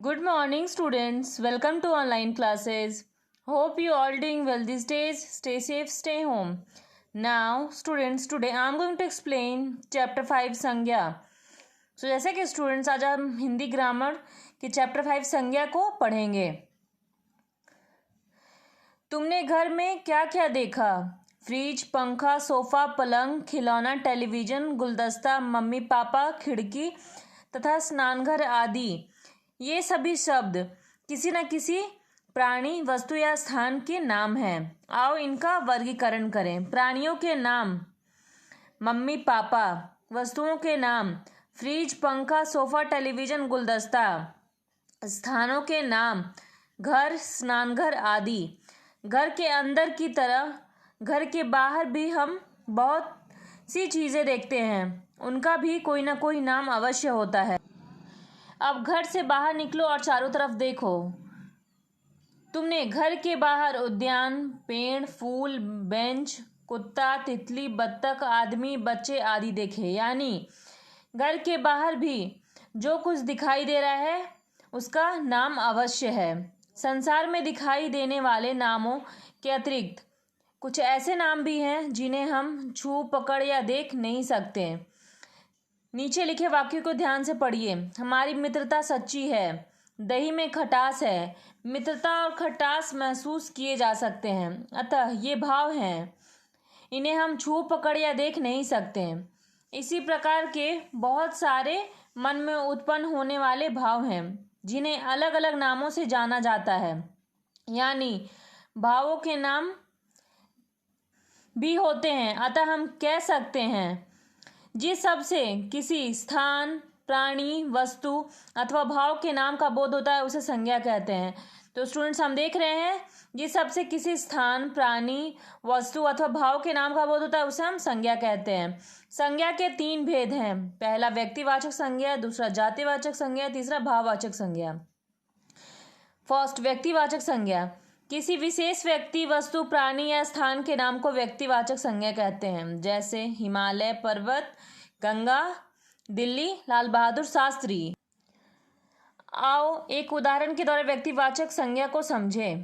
Good morning, students. Welcome to online classes. Hope you all doing well these days. Stay safe, stay home. Now, students, today I am going to explain chapter 5 संज्ञा. So जैसे कि students आज हम Hindi grammar के chapter 5 संज्ञा को पढ़ेंगे. तुमने घर में क्या क्या देखा? फ्रिज, पंखा, सोफा, पलंग, खिलौना, टेलीविजन, गुलदस्ता, मम्मी पापा, खिड़की तथा स्नानघर आदि. ये सभी शब्द किसी न किसी प्राणी, वस्तु या स्थान के नाम हैं. आओ इनका वर्गीकरण करें. प्राणियों के नाम मम्मी पापा, वस्तुओं के नाम फ्रिज, पंखा, सोफा, टेलीविजन, गुलदस्ता, स्थानों के नाम घर, स्नानघर आदि. घर के अंदर की तरह घर के बाहर भी हम बहुत सी चीज़ें देखते हैं, उनका भी कोई ना कोई नाम अवश्य होता है. अब घर से बाहर निकलो और चारों तरफ देखो. तुमने घर के बाहर उद्यान, पेड़, फूल, बेंच, कुत्ता, तितली, बत्तख, आदमी, बच्चे आदि देखे. यानी घर के बाहर भी जो कुछ दिखाई दे रहा है उसका नाम अवश्य है. संसार में दिखाई देने वाले नामों के अतिरिक्त कुछ ऐसे नाम भी हैं जिन्हें हम छू, पकड़ या देख नहीं सकते. नीचे लिखे वाक्य को ध्यान से पढ़िए. हमारी मित्रता सच्ची है. दही में खटास है. मित्रता और खटास महसूस किए जा सकते हैं, अतः ये भाव हैं. इन्हें हम छू, पकड़ या देख नहीं सकते. इसी प्रकार के बहुत सारे मन में उत्पन्न होने वाले भाव हैं जिन्हें अलग अलग नामों से जाना जाता है. यानी भावों के नाम भी होते हैं. अतः हम कह सकते हैं जिस शब्द से किसी स्थान, प्राणी, वस्तु अथवा भाव के नाम का बोध होता है उसे संज्ञा कहते हैं. तो स्टूडेंट्स हम देख रहे हैं जिस शब्द से किसी स्थान, प्राणी, वस्तु अथवा भाव के नाम का बोध होता है उसे हम संज्ञा कहते हैं. संज्ञा के 3 भेद हैं. पहला व्यक्तिवाचक संज्ञा, दूसरा जातिवाचक संज्ञा, तीसरा भाववाचक संज्ञा. फर्स्ट, व्यक्तिवाचक संज्ञा. किसी विशेष व्यक्ति, वस्तु, प्राणी या स्थान के नाम को व्यक्तिवाचक संज्ञा कहते हैं. जैसे हिमालय पर्वत, गंगा, दिल्ली, लाल बहादुर शास्त्री. आओ एक उदाहरण के द्वारा व्यक्तिवाचक संज्ञा को समझें.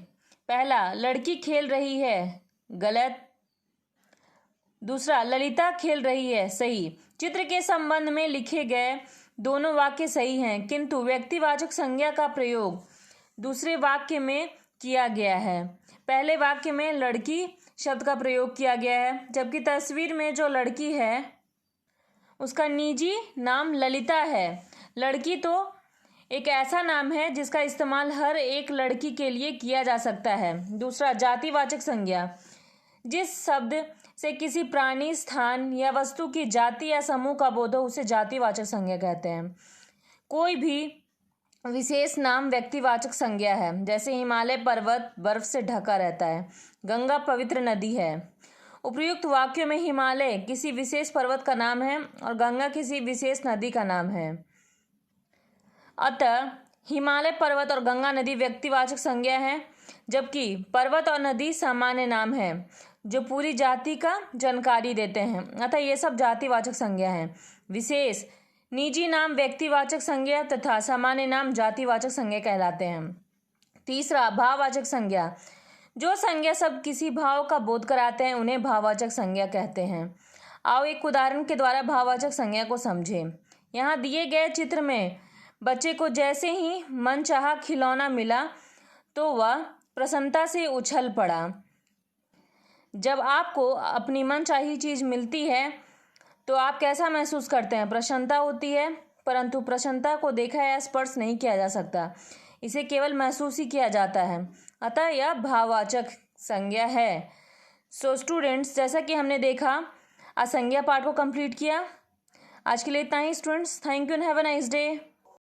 पहला, लड़की खेल रही है. गलत. दूसरा, ललिता खेल रही है. सही. चित्र के संबंध में लिखे गए दोनों वाक्य सही हैं, किंतु व्यक्तिवाचक संज्ञा का प्रयोग दूसरे वाक्य में किया गया है. पहले वाक्य में लड़की शब्द का प्रयोग किया गया है, जबकि तस्वीर में जो लड़की है उसका निजी नाम ललिता है. लड़की तो एक ऐसा नाम है जिसका इस्तेमाल हर एक लड़की के लिए किया जा सकता है. दूसरा, जातिवाचक संज्ञा. जिस शब्द से किसी प्राणी, स्थान या वस्तु की जाति या समूह का बोध हो उसे जातिवाचक संज्ञा कहते हैं. कोई भी विशेष नाम व्यक्तिवाचक संज्ञा है. जैसे हिमालय पर्वत बर्फ से ढका रहता है. गंगा पवित्र नदी है. उपर्युक्त वाक्यों में हिमालय किसी विशेष पर्वत का नाम है और गंगा किसी विशेष नदी का नाम है. अतः हिमालय पर्वत और गंगा नदी व्यक्तिवाचक संज्ञा है, जबकि पर्वत और नदी सामान्य नाम है जो पूरी जाति का जानकारी देते हैं. अतः ये सब जातिवाचक संज्ञा है. विशेष निजी नाम व्यक्तिवाचक संज्ञा तथा सामान्य नाम जातिवाचक संज्ञा कहलाते हैं. तीसरा, भाववाचक संज्ञा. जो संज्ञा शब्द किसी भाव का बोध कराते हैं उन्हें भाववाचक संज्ञा कहते हैं. आओ एक उदाहरण के द्वारा भाववाचक संज्ञा को समझें. यहाँ दिए गए चित्र में बच्चे को जैसे ही मनचाहा खिलौना मिला तो वह प्रसन्नता से उछल पड़ा. जब आपको अपनी मनचाही चीज़ मिलती है तो आप कैसा महसूस करते हैं? प्रसन्नता होती है, परंतु प्रसन्नता को देखा या स्पर्श नहीं किया जा सकता. इसे केवल महसूस ही किया जाता है. अतः यह भाववाचक संज्ञा है. सो स्टूडेंट्स, जैसा कि हमने देखा आज संज्ञा पाठ को कंप्लीट किया. आज के लिए इतना ही students. Thank you and have a nice day.